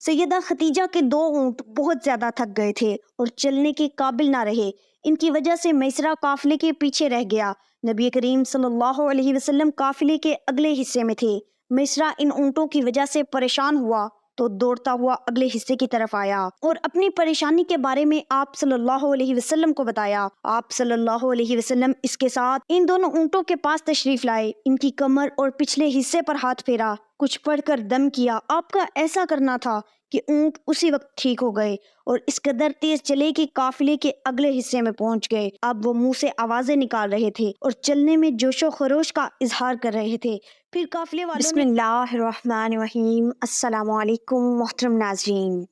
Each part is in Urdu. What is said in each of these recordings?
سیدہ خدیجہ کے 2 اونٹ بہت زیادہ تھک گئے تھے اور چلنے کے قابل نہ رہے۔ ان کی وجہ سے میسرہ قافلے کے پیچھے رہ گیا۔ نبی کریم صلی اللہ علیہ وسلم قافلے کے اگلے حصے میں تھے۔ میسرہ ان اونٹوں کی وجہ سے پریشان ہوا تو دوڑتا ہوا اگلے حصے کی طرف آیا اور اپنی پریشانی کے بارے میں آپ صلی اللہ علیہ وسلم کو بتایا۔ آپ صلی اللہ علیہ وسلم اس کے ساتھ ان دونوں اونٹوں کے پاس تشریف لائے، ان کی کمر اور پچھلے حصے پر ہاتھ پھیرا، کچھ پڑھ کر دم کیا۔ آپ کا ایسا کرنا تھا کہ اونٹ اسی وقت ٹھیک ہو گئے اور اس قدر تیز چلے کہ قافلے کے اگلے حصے میں پہنچ گئے۔ اب وہ منہ سے آوازیں نکال رہے تھے اور چلنے میں جوش و خروش کا اظہار کر رہے تھے۔ پھر قافلے والوں بسم اللہ الرحمن الرحیم۔ السلام علیکم محترم ناظرین،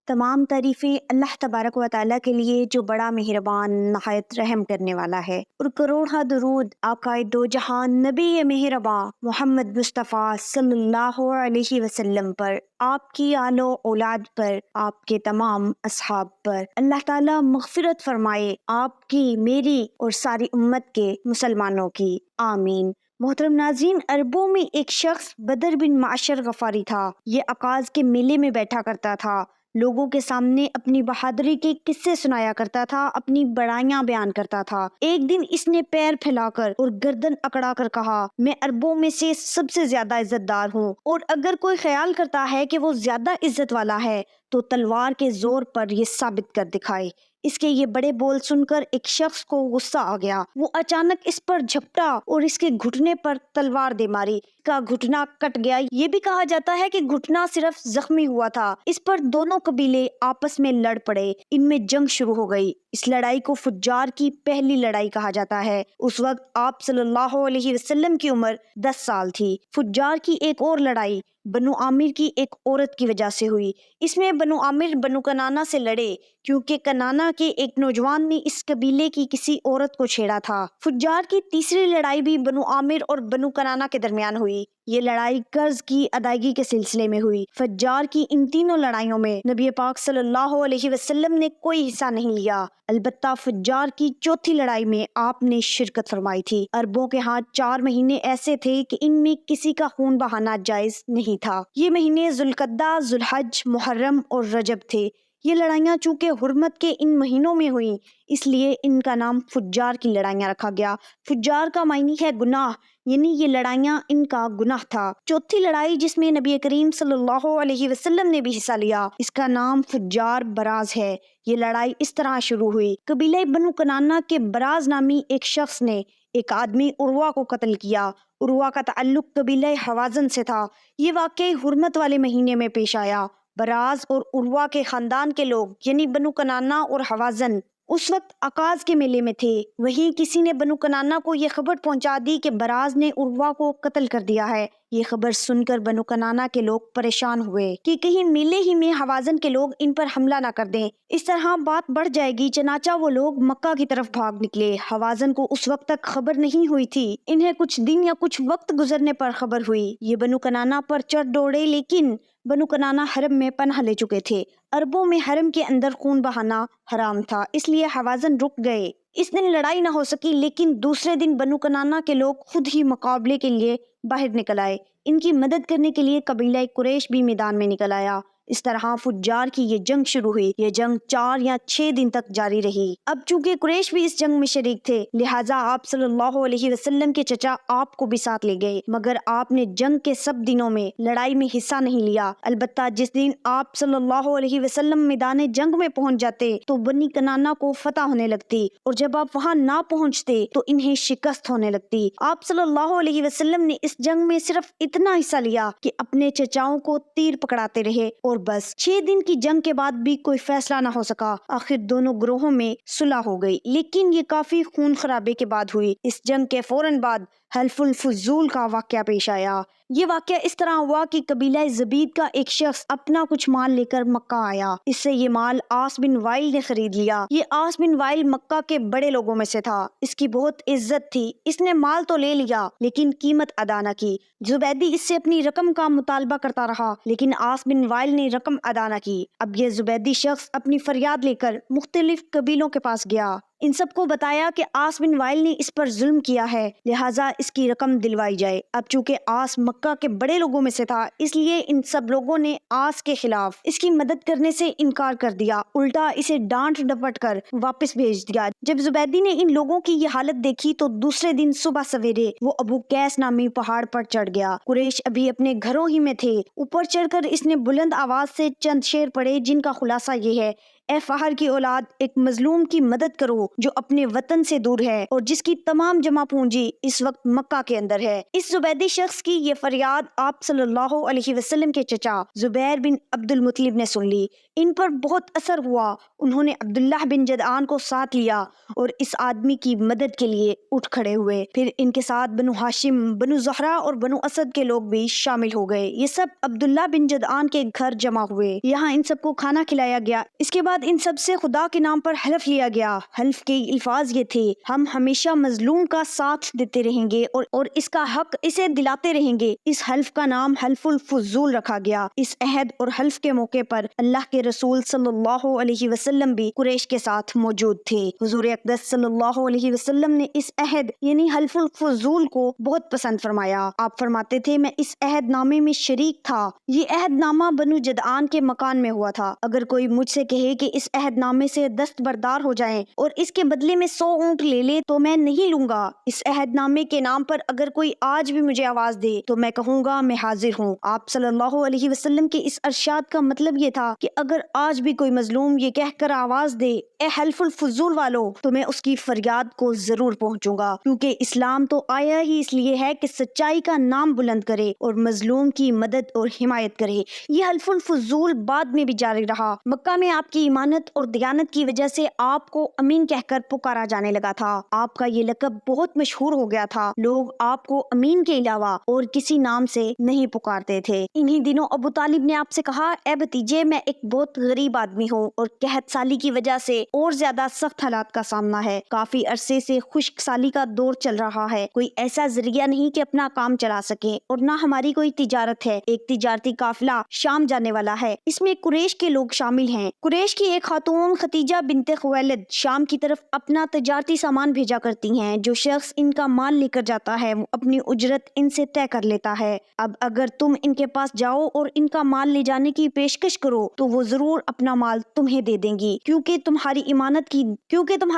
تمام تعریفیں اللہ تبارک و تعالیٰ کے لیے جو بڑا مہربان نہایت رحم کرنے والا ہے، اور کروڑہ درود آقائے دو جہان نبی مہرباں محمد مصطفیٰ صلی اللہ علیہ وسلم پر، آپ کی آل و اولاد پر، آپ کے تمام اصحاب پر۔ اللہ تعالیٰ مغفرت فرمائے آپ کی، میری اور ساری امت کے مسلمانوں کی، آمین۔ محترم ناظرین، عربوں میں ایک شخص بدر بن معشر غفاری تھا۔ یہ عکاظ کے میلے میں بیٹھا کرتا تھا، لوگوں کے سامنے اپنی بہادری کے قصے سنایا کرتا تھا، اپنی بڑائیاں بیان کرتا تھا۔ ایک دن اس نے پیر پھیلا کر اور گردن اکڑا کر کہا، میں عربوں میں سے سب سے زیادہ عزت دار ہوں، اور اگر کوئی خیال کرتا ہے کہ وہ زیادہ عزت والا ہے تو تلوار کے زور پر یہ ثابت کر دکھائے۔ اس کے یہ بڑے بول سن کر ایک شخص کو غصہ آ گیا۔ وہ اچانک اس پر جھپٹا اور اس کے گھٹنے پر تلوار دے ماری۔ اس کا گھٹنا کٹ گیا۔ یہ بھی کہا جاتا ہے کہ گھٹنا صرف زخمی ہوا تھا۔ اس پر دونوں قبیلے آپس میں لڑ پڑے، ان میں جنگ شروع ہو گئی۔ اس لڑائی کو فجار کی پہلی لڑائی کہا جاتا ہے۔ اس وقت آپ صلی اللہ علیہ وسلم کی عمر 10 سال تھی۔ فجار کی ایک اور لڑائی بنو عامر کی ایک عورت کی وجہ سے ہوئی۔ اس میں بنو عامر بنو کنانا سے لڑے کیونکہ کنانا کے ایک نوجوان نے اس قبیلے کی کسی عورت کو چھیڑا تھا۔ فجار کی تیسری لڑائی بھی بنو عامر اور بنو کنانا کے درمیان ہوئی۔ یہ لڑائی قرض کی ادائیگی کے سلسلے میں ہوئی۔ فجار کی ان تینوں لڑائیوں میں نبی پاک صلی اللہ علیہ وسلم نے کوئی حصہ نہیں لیا، البتہ فجار کی چوتھی لڑائی میں آپ نے شرکت فرمائی تھی۔ عربوں کے ہاں 4 مہینے ایسے تھے کہ ان میں کسی کا خون بہانا جائز نہیں تھا۔ یہ مہینے ذوالقعدہ، ذوالحج، محرم اور رجب تھے۔ یہ لڑائیاں چونکہ حرمت کے ان مہینوں میں ہوئیں، اس لیے ان کا نام فجار کی لڑائیاں رکھا گیا۔ فجار کا معنی ہے گناہ، یعنی یہ لڑائیاں ان کا گناہ تھا۔ چوتھی لڑائی جس میں نبی کریم صلی اللہ علیہ وسلم نے بھی حصہ لیا، اس کا نام فجار براز ہے۔ یہ لڑائی اس طرح شروع ہوئی۔ قبیلہ بنو کنانا کے براز نامی ایک شخص نے ایک آدمی عروہ کو قتل کیا۔ عروہ کا تعلق قبیلہ حوازن سے تھا۔ یہ واقعہ حرمت والے مہینے میں پیش آیا۔ براز اور عروہ کے خاندان کے لوگ یعنی بنو کنانا اور حوازن اس وقت عکاظ کے میلے میں تھے۔ وہیں کسی نے بنو کنانا کو یہ خبر پہنچا دی کہ براز نے عروہ کو قتل کر دیا ہے۔ یہ خبر سن کر بنو کنانا کے لوگ پریشان ہوئے کہ کہیں میلے ہی میں حوازن کے لوگ ان پر حملہ نہ کر دیں، اس طرح بات بڑھ جائے گی۔ چنانچہ وہ لوگ مکہ کی طرف بھاگ نکلے۔ حوازن کو اس وقت تک خبر نہیں ہوئی تھی، انہیں کچھ دن یا کچھ وقت گزرنے پر خبر ہوئی۔ یہ بنو کنانا پر چڑھ دوڑے، لیکن بنو کنانا حرم میں پناہ لے چکے تھے۔ عربوں میں حرم کے اندر خون بہانا حرام تھا، اس لیے حوازن رک گئے۔ اس دن لڑائی نہ ہو سکی، لیکن دوسرے دن بنو کنانا کے لوگ خود ہی مقابلے کے لیے باہر نکل آئے۔ ان کی مدد کرنے کے لیے قبیلہ قریش بھی میدان میں نکل آیا۔ اس طرح فجار کی یہ جنگ شروع ہوئی۔ یہ جنگ 4 یا 6 دن تک جاری رہی۔ اب چونکہ قریش بھی اس جنگ میں شریک تھے، لہٰذا آپ صلی اللہ علیہ وسلم کے چچا آپ کو بھی ساتھ لے گئے، مگر آپ نے جنگ کے سب دنوں میں لڑائی میں حصہ نہیں لیا۔ البتہ جس دن آپ صلی اللہ علیہ وسلم میدان جنگ میں پہنچ جاتے تو بنی کنانا کو فتح ہونے لگتی، اور جب آپ وہاں نہ پہنچتے تو انہیں شکست ہونے لگتی۔ آپ صلی اللہ علیہ وسلم نے اس جنگ میں صرف اتنا حصہ لیا کہ اپنے چچاؤں کو تیر پکڑاتے رہے، اور بس 6 دن کی جنگ کے بعد بھی کوئی فیصلہ نہ ہو سکا۔ آخر دونوں گروہوں میں صلح ہو گئی، لیکن یہ کافی خون خرابے کے بعد ہوئی۔ اس جنگ کے فوراً بعد حلف الفضول کا واقعہ پیش آیا۔ یہ واقعہ اس طرح ہوا کہ قبیلہ زبید کا ایک شخص اپنا کچھ مال لے کر مکہ آیا۔ اس سے یہ مال عاص بن وائل نے خرید لیا۔ یہ عاص بن وائل مکہ کے بڑے لوگوں میں سے تھا، اس کی بہت عزت تھی۔ اس نے مال تو لے لیا لیکن قیمت ادا نہ کی۔ زبیدی اس سے اپنی رقم کا مطالبہ کرتا رہا، لیکن عاص بن وائل نے رقم ادا نہ کی۔ اب یہ زبیدی شخص اپنی فریاد لے کر مختلف قبیلوں کے پاس گیا۔ ان سب کو بتایا کہ عاص بن وائل نے اس پر ظلم کیا ہے، لہٰذا اس کی رقم دلوائی جائے۔ اب چونکہ عاص مکہ کے بڑے لوگوں میں سے تھا، اس لیے ان سب لوگوں نے عاص کے خلاف اس کی مدد کرنے سے انکار کر دیا، الٹا اسے ڈانٹ ڈپٹ کر واپس بھیج دیا۔ جب زبیدی نے ان لوگوں کی یہ حالت دیکھی تو دوسرے دن صبح سویرے وہ ابو قیس نامی پہاڑ پر چڑھ گیا۔ قریش ابھی اپنے گھروں ہی میں تھے۔ اوپر چڑھ کر اس نے بلند آواز سے چند شعر پڑھے جن کا خلاصہ یہ ہے: اے فہر کی اولاد، ایک مظلوم کی مدد کرو جو اپنے وطن سے دور ہے اور جس کی تمام جمع پونجی اس وقت مکہ کے اندر ہے۔ اس زبیدی شخص کی یہ فریاد آپ صلی اللہ علیہ وسلم کے چچا زبیر بن عبد المطلب نے سن لی۔ ان پر بہت اثر ہوا۔ انہوں نے عبداللہ بن جدعان کو ساتھ لیا اور اس آدمی کی مدد کے لیے اٹھ کھڑے ہوئے۔ پھر ان کے ساتھ بنو ہاشم، بنو زہرہ اور بنو اسد کے لوگ بھی شامل ہو گئے۔ یہ سب عبداللہ بن جدعان کے گھر جمع ہوئے۔ یہاں ان سب کو کھانا کھلایا گیا۔ اس کے بعد ان سب سے خدا کے نام پر حلف لیا گیا۔ حلف کے الفاظ یہ تھے: ہم ہمیشہ مظلوم کا ساتھ دیتے رہیں گے اور اس کا حق اسے دلاتے رہیں گے۔ اس حلف کا نام حلف الفضول رکھا گیا۔ اس عہد اور حلف کے موقع پر اللہ کے رسول صلی اللہ علیہ وسلم بھی قریش کے ساتھ موجود تھے۔ حضور اقدس صلی اللہ علیہ وسلم نے اس عہد یعنی حلف الفضول کو بہت پسند فرمایا۔ آپ فرماتے تھے: میں اس عہد نامے میں شریک تھا۔ یہ عہد نامہ بنو جدعان کے مکان میں ہوا تھا۔ اگر کوئی مجھ سے کہے کہ اس عہد نامے سے دستبردار ہو جائیں اور اس کے بدلے میں 100 اونٹ لے لے تو میں نہیں لوں گا۔ اس عہد نامے کے نام پر اگر کوئی آج بھی مجھے آواز دے تو میں کہوں گا میں حاضر ہوں۔ آپ صلی اللہ علیہ وسلم کے اس ارشاد کا مطلب یہ تھا کہ اگر آج بھی کوئی مظلوم یہ کہہ کر آواز دے: اے حلف الفضول والو، تو میں اس کی فریاد کو ضرور پہنچوں گا، کیونکہ اسلام تو آیا ہی اس لیے ہے کہ سچائی کا نام بلند کرے اور مظلوم کی مدد اور حمایت کرے۔ یہ حلف الفضول بعد میں بھی جاری رہا۔ مکہ میں آپ کی ایمانت اور دیانت کی وجہ سے آپ کو امین کہہ کر پکارا جانے لگا تھا۔ آپ کا یہ لقب بہت مشہور ہو گیا تھا۔ لوگ آپ کو امین کے علاوہ اور کسی نام سے نہیں پکارتے تھے۔ انہی دنوں ابو طالب نے آپ سے کہا: اے بھتیجے، میں ایک بہت غریب آدمی ہوں اور قحط سالی کی وجہ سے اور زیادہ سخت حالات کا سامنا ہے۔ کافی عرصے سے خشک سالی کا دور چل رہا ہے۔ کوئی ایسا ذریعہ نہیں کہ اپنا کام چلا سکے اور نہ ہماری کوئی تجارت ہے۔ ایک تجارتی قافلہ شام جانے والا ہے، اس میں قریش کے لوگ شامل ہیں۔ قریش کی ایک خاتون ختیجہ بنت خویلد شام کی طرف اپنا تجارتی سامان بھیجا کرتی ہیں۔ جو شخص ان کا مال لے کر جاتا ہے وہ اپنی اجرت ان سے طے کر لیتا ہے۔ اب اگر تم ان کے پاس جاؤ اور ان کا مال لے جانے کی پیشکش کرو تو وہ ضرور اپنا مال تمہیں دے دیں گی، کیونکہ تمہاری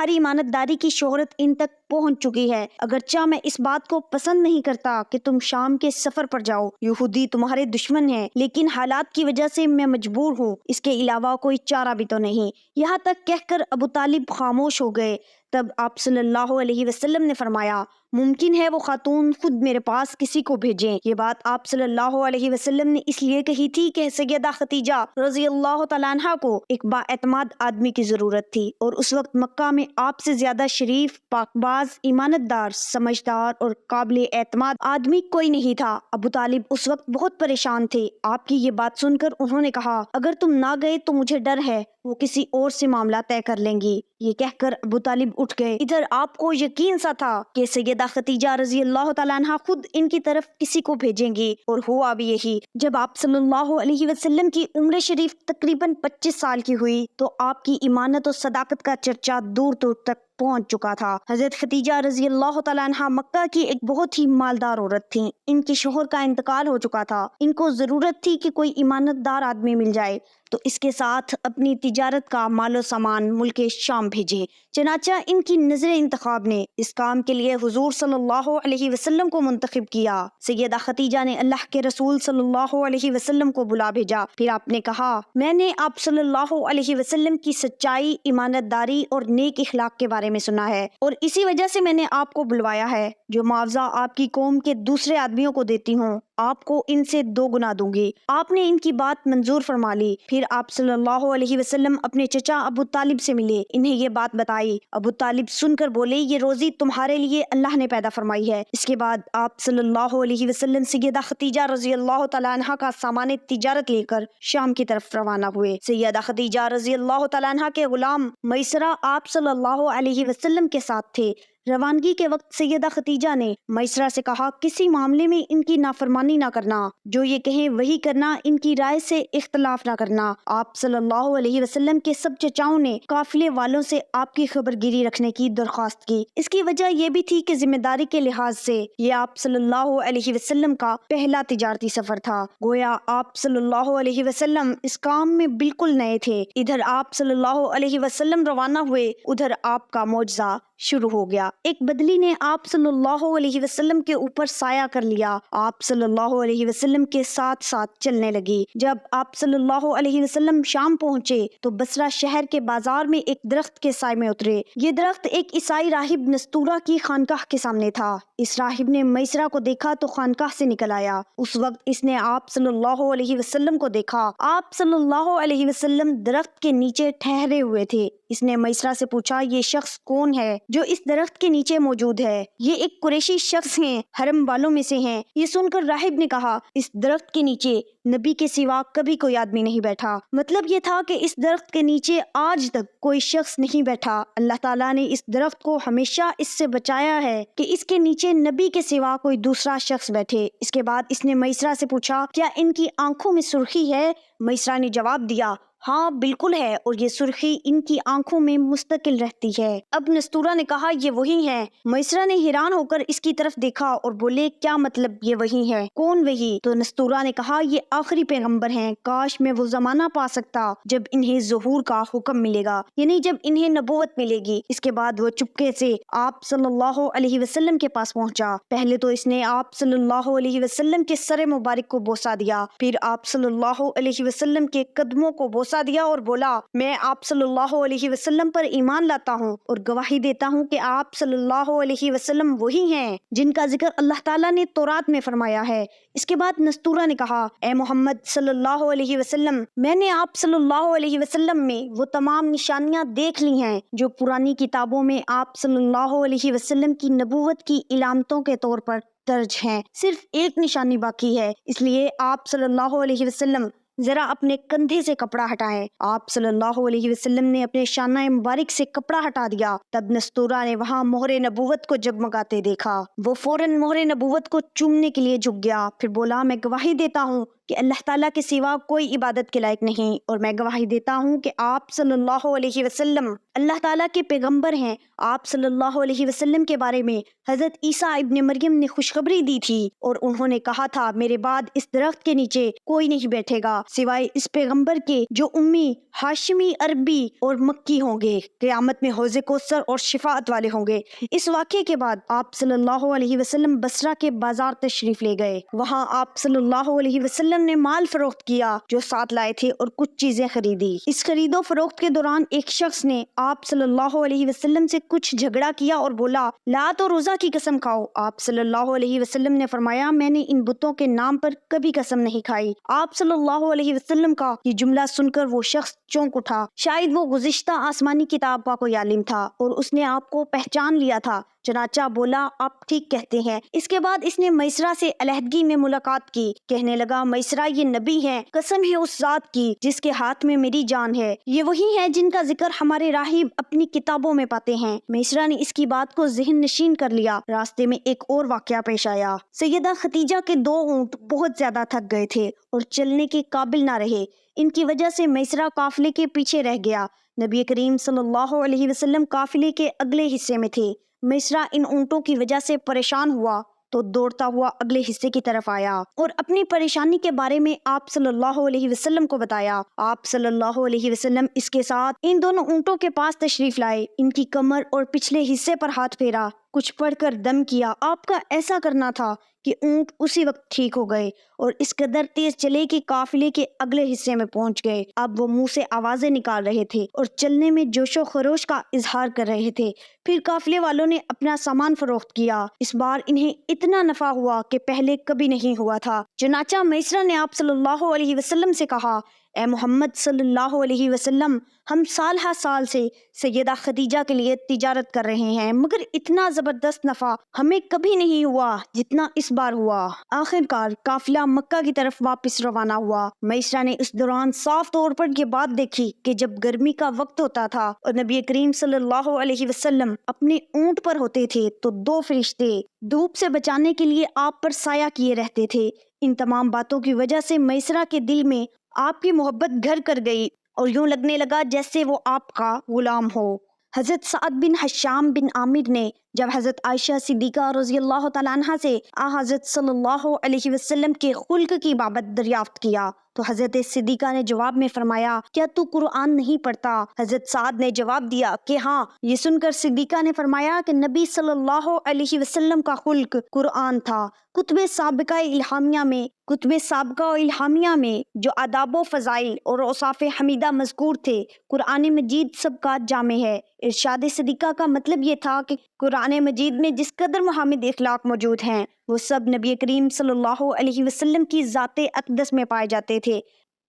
ایمانت داری کی شہرت ان تک پہنچ چکی ہے۔ اگرچہ میں اس بات کو پسند نہیں کرتا کہ تم شام کے سفر پر جاؤ، یہودی تمہارے دشمن ہیں، لیکن حالات کی وجہ سے میں مجبور ہوں، اس کے علاوہ کوئی چارہ بھی تو نہیں۔ یہاں تک کہہ کر ابو طالب خاموش ہو گئے۔ تب آپ صلی اللہ علیہ وسلم نے فرمایا: ممکن ہے وہ خاتون خود میرے پاس کسی کو بھیجیں۔ یہ بات آپ صلی اللہ علیہ وسلم نے اس لیے کہی تھی کہ سیدہ ختیجہ رضی اللہ تعالیٰ عنہا کو ایک با اعتماد آدمی کی ضرورت تھی، اور اس وقت مکہ میں آپ سے زیادہ شریف، پاک باز، ایمانت دار، سمجھدار اور قابل اعتماد آدمی کوئی نہیں تھا۔ ابو طالب اس وقت بہت پریشان تھے۔ آپ کی یہ بات سن کر انہوں نے کہا: اگر تم نہ گئے تو مجھے ڈر ہے وہ کسی اور سے معاملہ طے کر لیں گی۔ یہ کہہ کر ابو طالب اٹھ گئے۔ ادھر آپ کو یقین سا تھا کہ سیدہ ختیجہ رضی اللہ تعالیٰ عنہا خود ان کی طرف کسی کو بھیجیں گی، اور ہوا بھی یہی۔ جب آپ صلی اللہ علیہ وسلم کی عمر شریف تقریباً 25 سال کی ہوئی تو آپ کی ایمانت اور صداقت کا چرچا دور دور تک پہنچ چکا تھا۔ حضرت ختیجہ رضی اللہ تعالیٰ عنہا مکہ کی ایک بہت ہی مالدار عورت تھیں۔ ان کے شوہر کا انتقال ہو چکا تھا۔ ان کو ضرورت تھی کہ کوئی ایمانت دار آدمی مل جائے تو اس کے ساتھ اپنی تجارت کا مال و سامان ملک شام بھیجے۔ چنانچہ ان کی نظر انتخاب نے اس کام کے لیے حضور صلی اللہ علیہ وسلم کو منتخب کیا۔ سیدہ ختیجہ نے اللہ کے رسول صلی اللہ علیہ وسلم کو بلا بھیجا۔ پھر آپ نے کہا: میں نے آپ صلی اللہ علیہ وسلم کی سچائی، ایمانت داری اور نیک اخلاق کے بارے میں سنا ہے، اور اسی وجہ سے میں نے آپ کو بلوایا ہے۔ جو معاوضہ آپ کی قوم کے دوسرے آدمیوں کو دیتی ہوں، آپ کو ان سے 2 گنا دوں گی۔ آپ نے ان کی بات منظور فرما لی۔ پھر آپ صلی اللہ علیہ وسلم اپنے چچا ابو طالب سے ملے، انہیں یہ بات بتائی۔ ابو طالب سن کر بولے: یہ روزی تمہارے لیے اللہ نے پیدا فرمائی ہے۔ اس کے بعد آپ صلی اللہ علیہ وسلم سیدہ ختیجہ رضی اللہ تعالیٰ عنہا کا سامان تجارت لے کر شام کی طرف روانہ ہوئے۔ سیدہ ختیجہ رضی اللہ تعالیٰ عنہا کے غلام میسرہ آپ صلی اللہ علیہ وسلم کے ساتھ تھے۔ روانگی کے وقت سیدہ خدیجہ نے میسرہ سے کہا کسی معاملے میں ان کی نافرمانی نہ کرنا، جو یہ کہیں وہی کرنا، ان کی رائے سے اختلاف نہ کرنا۔ آپ صلی اللہ علیہ وسلم کے سب چچاؤں نے قافلے والوں سے آپ کی خبرگیری رکھنے کی درخواست کی۔ اس کی وجہ یہ بھی تھی کہ ذمہ داری کے لحاظ سے یہ آپ صلی اللہ علیہ وسلم کا پہلا تجارتی سفر تھا، گویا آپ صلی اللہ علیہ وسلم اس کام میں بالکل نئے تھے۔ ادھر آپ صلی اللہ علیہ وسلم روانہ ہوئے، ادھر آپ کا معجزہ شروع ہو گیا۔ ایک بدلی نے آپ صلی اللہ علیہ وسلم کے اوپر سایہ کر لیا، آپ صلی اللہ علیہ وسلم کے ساتھ ساتھ چلنے لگی۔ جب آپ صلی اللہ علیہ وسلم شام پہنچے تو بصرہ شہر کے بازار میں ایک درخت کے سائے میں اترے۔ یہ درخت ایک عیسائی راہب نستورہ کی خانقاہ کے سامنے تھا۔ اس راہب نے میسرہ کو دیکھا تو خانقاہ سے نکل آیا۔ اس وقت اس نے آپ صلی اللہ علیہ وسلم کو دیکھا۔ آپ صلی اللہ علیہ وسلم درخت کے نیچے ٹھہرے ہوئے تھے۔ اس نے میسرہ سے پوچھا یہ شخص کون ہے جو اس درخت کے نیچے موجود ہے؟ یہ ایک قریشی شخص ہیں، حرم والوں میں سے ہیں۔ یہ سن کر راہب نے کہا اس درخت کے نیچے نبی کے سوا کبھی کوئی آدمی نہیں بیٹھا۔ مطلب یہ تھا کہ اس درخت کے نیچے آج تک کوئی شخص نہیں بیٹھا۔ اللہ تعالیٰ نے اس درخت کو ہمیشہ اس سے بچایا ہے کہ اس کے نیچے نبی کے سوا کوئی دوسرا شخص بیٹھے۔ اس کے بعد اس نے میسرہ سے پوچھا کیا ان کی آنکھوں میں سرخی ہے؟ میسرہ نے جواب دیا ہاں بالکل ہے، اور یہ سرخی ان کی آنکھوں میں مستقل رہتی ہے۔ اب نستورہ نے کہا یہ وہی ہے۔ میسرہ نے حیران ہو کر اس کی طرف دیکھا اور بولے کیا مطلب یہ وہی ہے؟ کون وہی؟ تو نستورہ نے کہا یہ آخری پیغمبر ہیں، کاش میں وہ زمانہ پا سکتا جب انہیں ظہور کا حکم ملے گا، یعنی جب انہیں نبوت ملے گی۔ اس کے بعد وہ چپکے سے آپ صلی اللہ علیہ وسلم کے پاس پہنچا۔ پہلے تو اس نے آپ صلی اللہ علیہ وسلم کے سر مبارک کو بوسہ دیا، پھر آپ صلی اللہ علیہ وسلم کے قدموں کو بوسہ دیا اور بولا میں آپ صلی اللہ علیہ وسلم پر ایمان لاتا ہوں اور گواہی دیتا ہوں کہ آپ صلی اللہ علیہ وسلم وہی ہیں جن کا ذکر اللہ تعالیٰ نے تورات میں فرمایا ہے۔ اس کے بعد نستورہ نے کہا اے محمد صلی اللہ علیہ وسلم، میں نے آپ صلی اللہ علیہ وسلم میں وہ تمام نشانیاں دیکھ لی ہیں جو پرانی کتابوں میں آپ صلی اللہ علیہ وسلم کی نبوت کی علامتوں کے طور پر درج ہیں۔ صرف ایک نشانی باقی ہے، اس لیے آپ صلی اللہ علیہ وسلم ذرا اپنے کندھے سے کپڑا ہٹائیں۔ آپ صلی اللہ علیہ وسلم نے اپنے شانہ مبارک سے کپڑا ہٹا دیا۔ تب نستورہ نے وہاں مہر نبوت کو جگمگاتے دیکھا۔ وہ فوراً مہر نبوت کو چومنے کے لیے جھک گیا، پھر بولا میں گواہی دیتا ہوں کہ اللہ تعالیٰ کے سوا کوئی عبادت کے لائق نہیں، اور میں گواہی دیتا ہوں کہ آپ صلی اللہ علیہ وسلم اللہ تعالیٰ کے پیغمبر ہیں۔ آپ صلی اللہ علیہ وسلم کے بارے میں حضرت عیسیٰ ابن مریم نے خوشخبری دی تھی، اور انہوں نے کہا تھا میرے بعد اس درخت کے نیچے کوئی نہیں بیٹھے گا سوائے اس پیغمبر کے جو امی، ہاشمی، عربی اور مکی ہوں گے، قیامت میں حوض کوثر اور شفاعت والے ہوں گے۔ اس واقعے کے بعد آپ صلی اللہ علیہ وسلم بصرہ کے بازار تشریف لے گئے۔ وہاں آپ صلی اللہ علیہ وسلم نے مال فروخت کیا جو ساتھ لائے تھے اور کچھ چیزیں خریدی۔ اس خرید و فروخت کے دوران ایک شخص نے آپ صلی اللہ علیہ وسلم سے کچھ جھگڑا کیا اور بولا لات اور عزیٰ کی قسم کھاؤ۔ آپ صلی اللہ علیہ وسلم نے فرمایا میں نے ان بتوں کے نام پر کبھی قسم نہیں کھائی۔ آپ صلی اللہ علیہ وسلم کا یہ جملہ سن کر وہ شخص چونک اٹھا، شاید وہ گزشتہ آسمانی کتاب کا کوئی عالم تھا اور اس نے آپ کو پہچان لیا تھا۔ چنانچہ بولا آپ ٹھیک کہتے ہیں۔ اس کے بعد اس نے میسرہ سے علیحدگی میں ملاقات کی، کہنے لگا میسرہ یہ نبی ہیں، قسم ہے اس ذات کی جس کے ہاتھ میں میری جان ہے، یہ وہی ہیں جن کا ذکر ہمارے راہب اپنی کتابوں میں پاتے ہیں۔ میسرہ نے اس کی بات کو ذہن نشین کر لیا۔ راستے میں ایک اور واقعہ پیش آیا۔ سیدہ خدیجہ کے 2 اونٹ بہت زیادہ تھک گئے تھے اور چلنے کے قابل نہ رہے، ان کی وجہ سے میسرہ قافلے کے پیچھے رہ گیا۔ نبی کریم صلی اللہ علیہ وسلم قافلے کے اگلے حصے میں تھے۔ میسرہ ان اونٹوں کی وجہ سے پریشان ہوا تو دوڑتا ہوا اگلے حصے کی طرف آیا اور اپنی پریشانی کے بارے میں آپ صلی اللہ علیہ وسلم کو بتایا۔ آپ صلی اللہ علیہ وسلم اس کے ساتھ ان دونوں اونٹوں کے پاس تشریف لائے، ان کی کمر اور پچھلے حصے پر ہاتھ پھیرا، کچھ پڑھ کر دم کیا۔ آپ کا ایسا کرنا تھا کہ اونٹ اسی وقت ٹھیک ہو گئے اور اس قدر تیز چلے کہ قافلے کے اگلے حصے میں پہنچ گئے۔ اب وہ منہ سے آوازیں نکال رہے تھے اور چلنے میں جوش و خروش کا اظہار کر رہے تھے۔ پھر قافلے والوں نے اپنا سامان فروخت کیا۔ اس بار انہیں اتنا نفع ہوا کہ پہلے کبھی نہیں ہوا تھا۔ چنانچہ میسرہ نے آپ صلی اللہ علیہ وسلم سے کہا اے محمد صلی اللہ علیہ وسلم، ہم سال ہر سال سے سیدہ خدیجہ کے لیے تجارت کر رہے ہیں، مگر اتنا زبردست نفع ہمیں کبھی نہیں ہوا جتنا اس بار ہوا۔ آخر کار قافلہ مکہ کی طرف واپس روانہ ہوا۔ میسرہ نے اس دوران صاف طور پر یہ بات دیکھی کہ جب گرمی کا وقت ہوتا تھا اور نبی کریم صلی اللہ علیہ وسلم اپنے اونٹ پر ہوتے تھے تو دو فرشتے دھوپ سے بچانے کے لیے آپ پر سایہ کیے رہتے تھے۔ ان تمام باتوں کی وجہ سے میسرہ کے دل میں آپ کی محبت گھر کر گئی اور یوں لگنے لگا جیسے وہ آپ کا غلام ہو۔ حضرت سعد بن حشام بن عامر نے جب حضرت عائشہ صدیقہ رضی اللہ تعالیٰ عنہ سے حضرت صلی اللہ علیہ وسلم کے خلق کی بابت دریافت کیا تو حضرت صدیقہ نے جواب میں فرمایا، کیا تو قرآن نہیں پڑھتا؟ حضرت سعد نے جواب دیا کہ ہاں۔ یہ سن کر صدیقہ نے فرمایا کہ نبی صلی اللہ علیہ وسلم کا خلق قرآن تھا۔ کتب سابقہ و الہامیہ میں جو آداب و فضائل اور اوصاف حمیدہ مذکور تھے، قرآن مجید سب کا جامع ہے۔ ارشاد صدیقہ کا مطلب یہ تھا کہ قرآن مجید میں جس قدر محامد اخلاق موجود ہیں وہ سب نبی کریم صلی اللہ علیہ وسلم کی ذات اقدس میں پائے جاتے تھے۔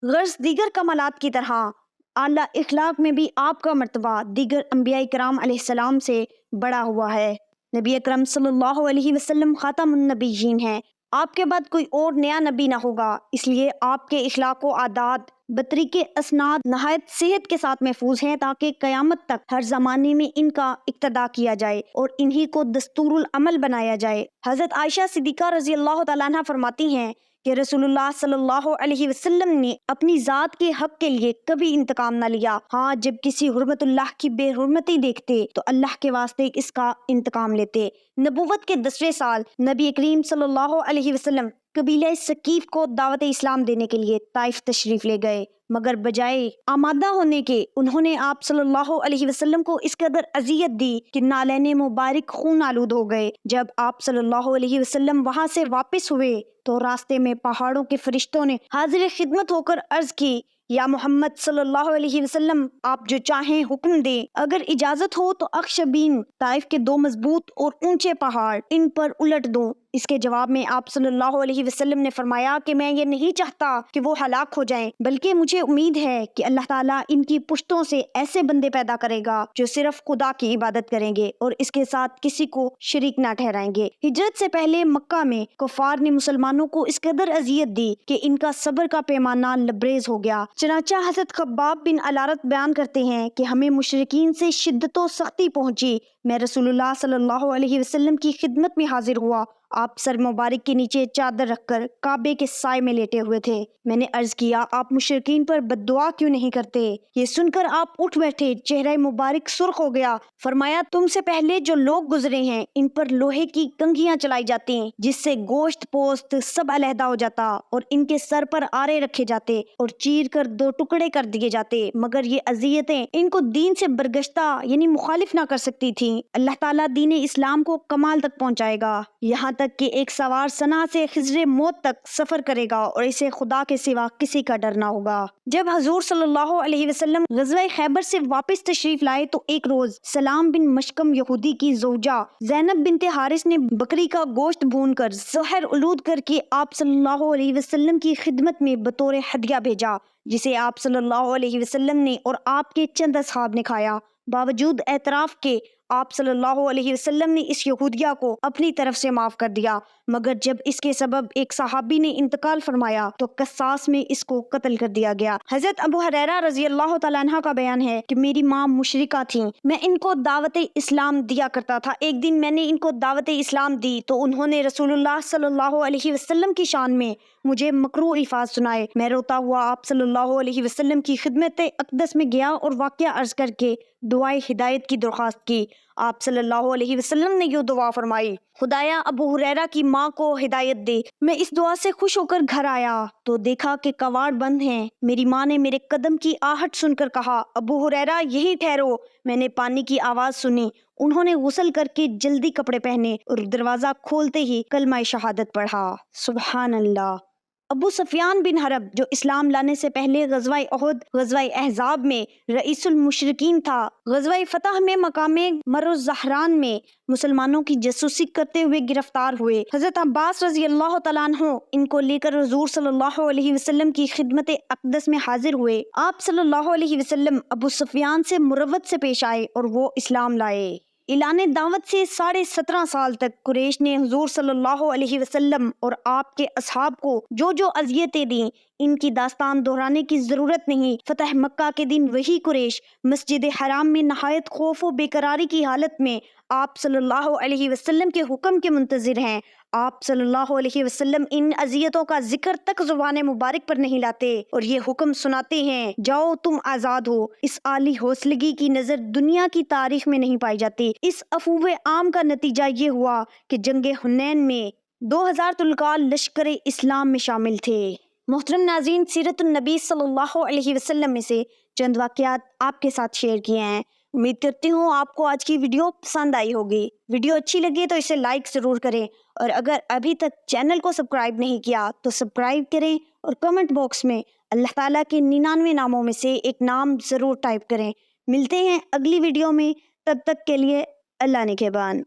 غرض دیگر کمالات کی طرح اعلیٰ اخلاق میں بھی آپ کا مرتبہ دیگر انبیاء کرام علیہ السلام سے بڑا ہوا ہے۔ نبی اکرم صلی اللہ علیہ وسلم خاتم النبیین ہیں۔ آپ کے بعد کوئی اور نیا نبی نہ ہوگا، اس لیے آپ کے اخلاق و عادات بطریق اسناد نہایت صحت کے ساتھ محفوظ ہیں تاکہ قیامت تک ہر زمانے میں ان کا اقتداء کیا جائے اور انہی کو دستور العمل بنایا جائے۔ حضرت عائشہ صدیقہ رضی اللہ تعالیٰ عنہ فرماتی ہیں کہ رسول اللہ صلی اللہ علیہ وسلم نے اپنی ذات کے حق کے لیے کبھی انتقام نہ لیا، ہاں جب کسی حرمت اللہ کی بے حرمتی دیکھتے تو اللہ کے واسطے اس کا انتقام لیتے۔ نبوت کے 10ویں سال نبی کریم صلی اللہ علیہ وسلم قبیلہ ثقیف کو دعوت اسلام دینے کے لیے طائف تشریف لے گئے، مگر بجائے آمادہ ہونے کے انہوں نے آپ صلی اللہ علیہ وسلم کو اس قدر اذیت دی کہ نالین مبارک خون آلود ہو گئے۔ جب آپ صلی اللہ علیہ وسلم وہاں سے واپس ہوئے تو راستے میں پہاڑوں کے فرشتوں نے حاضر خدمت ہو کر عرض کی، یا محمد صلی اللہ علیہ وسلم، آپ جو چاہیں حکم دیں، اگر اجازت ہو تو اخشبین طائف کے 2 مضبوط اور اونچے پہاڑ ان پر الٹ دوں۔ اس کے جواب میں آپ صلی اللہ علیہ وسلم نے فرمایا کہ میں یہ نہیں چاہتا کہ وہ ہلاک ہو جائیں، بلکہ مجھے امید ہے کہ اللہ تعالیٰ ان کی پشتوں سے ایسے بندے پیدا کرے گا جو صرف خدا کی عبادت کریں گے اور اس کے ساتھ کسی کو شریک نہ ٹھہرائیں گے۔ ہجرت سے پہلے مکہ میں کفار نے مسلمانوں کو اس قدر اذیت دی کہ ان کا صبر کا پیمانہ لبریز ہو گیا۔ چنانچہ حضرت خباب بن الارت بیان کرتے ہیں کہ ہمیں مشرکین سے شدت و سختی پہنچی، میں رسول اللہ صلی اللہ علیہ وسلم کی خدمت میں حاضر ہوا۔ آپ سر مبارک کے نیچے چادر رکھ کر کعبے کے سائے میں لیٹے ہوئے تھے۔ میں نے عرض کیا، آپ مشرکین پر بد دعا کیوں نہیں کرتے؟ یہ سن کر آپ اٹھ بیٹھے، چہرہ مبارک سرخ ہو گیا۔ فرمایا، تم سے پہلے جو لوگ گزرے ہیں ان پر لوہے کی کنگھیاں چلائی جاتی ہیں جس سے گوشت پوست سب علیحدہ ہو جاتا اور ان کے سر پر آرے رکھے جاتے اور چیر کر 2 ٹکڑے کر دیے جاتے، مگر یہ اذیتیں ان کو دین سے برگشتہ یعنی مخالف نہ کر سکتی تھیں۔ اللہ تعالیٰ دین اسلام کو کمال تک پہنچائے گا، یہاں تک کہ ایک سوار صنع سے خضر موت تک سفر کرے گا اور اسے خدا کے سوا کسی کا ڈر نہ ہوگا۔ جب حضور صلی اللہ علیہ وسلم غزوہ خیبر سے واپس تشریف لائے تو ایک روز سلام بن مشکم یہودی کی زوجہ زینب بنت حارث نے بکری کا گوشت بھون کر زہر آلود کر کے آپ صلی اللہ علیہ وسلم کی خدمت میں بطور ہدیہ بھیجا، جسے آپ صلی اللہ علیہ وسلم نے اور آپ کے چند اصحاب نے کھایا۔ باوجود اعتراف کے آپ صلی اللہ علیہ وسلم نے اس یہودیہ کو اپنی طرف سے معاف کر دیا، مگر جب اس کے سبب ایک صحابی نے انتقال فرمایا تو قصاص میں اس کو قتل کر دیا گیا۔ حضرت ابو ہریرہ رضی اللہ تعالیٰ عنہ کا بیان ہے کہ میری ماں مشرکہ تھیں، میں ان کو دعوت اسلام دیا کرتا تھا۔ ایک دن میں نے ان کو دعوت اسلام دی تو انہوں نے رسول اللہ صلی اللہ علیہ وسلم کی شان میں مجھے مکروہ الفاظ سنائے۔ میں روتا ہوا آپ صلی اللہ علیہ وسلم کی خدمت اقدس میں گیا اور واقعہ عرض کر کے دعائے ہدایت کی درخواست کی۔ آپ صلی اللہ علیہ وسلم نے یہ دعا فرمائی، خدایا ابو ہریرہ کی ماں کو ہدایت دے۔ میں اس دعا سے خوش ہو کر گھر آیا تو دیکھا کہ کواڑ بند ہیں۔ میری ماں نے میرے قدم کی آہٹ سن کر کہا، ابو ہریرہ یہی ٹھہرو۔ میں نے پانی کی آواز سنی، انہوں نے غسل کر کے جلدی کپڑے پہنے اور دروازہ کھولتے ہی کلمہ شہادت پڑھا۔ سبحان اللہ۔ ابو سفیان بن حرب جو اسلام لانے سے پہلے غزوہ احد، غزوہ احزاب میں رئیس المشرکین تھا، غزوہ فتح میں مقام مر الزہران میں مسلمانوں کی جاسوسی کرتے ہوئے گرفتار ہوئے۔ حضرت عباس رضی اللہ تعالیٰ عنہ ان کو لے کر حضور صلی اللہ علیہ وسلم کی خدمت اقدس میں حاضر ہوئے۔ آپ صلی اللہ علیہ وسلم ابو سفیان سے مروت سے پیش آئے اور وہ اسلام لائے۔ اعلان دعوت سے 17.5 سال تک قریش نے حضور صلی اللہ علیہ وسلم اور آپ کے اصحاب کو جو اذیتیں دیں، ان کی داستان دہرانے کی ضرورت نہیں۔ فتح مکہ کے دن وہی قریش مسجد حرام میں نہایت خوف و بے قراری کی حالت میں آپ صلی اللہ علیہ وسلم کے حکم کے منتظر ہیں۔ آپ صلی اللہ علیہ وسلم ان اذیتوں کا ذکر تک زبان مبارک پر نہیں لاتے اور یہ حکم سناتے ہیں، جاؤ تم آزاد ہو۔ اس عالی حوصلگی کی نظر دنیا کی تاریخ میں نہیں پائی جاتی۔ اس عفو عام کا نتیجہ یہ ہوا کہ جنگ حنین میں 2000 طلقاء لشکر اسلام میں شامل تھے۔ محترم ناظرین، سیرت النبی صلی اللہ علیہ وسلم میں سے چند واقعات آپ کے ساتھ شیئر کیے ہیں۔ امید کرتی ہوں آپ کو آج کی ویڈیو پسند آئی ہوگی۔ ویڈیو اچھی لگی تو اسے لائک ضرور کریں، اور اگر ابھی تک چینل کو سبسکرائب نہیں کیا تو سبسکرائب کریں، اور کمنٹ باکس میں اللہ تعالیٰ کے 99 ناموں میں سے ایک نام ضرور ٹائپ کریں۔ ملتے ہیں اگلی ویڈیو میں، تب تک کے لیے اللہ نگہبان۔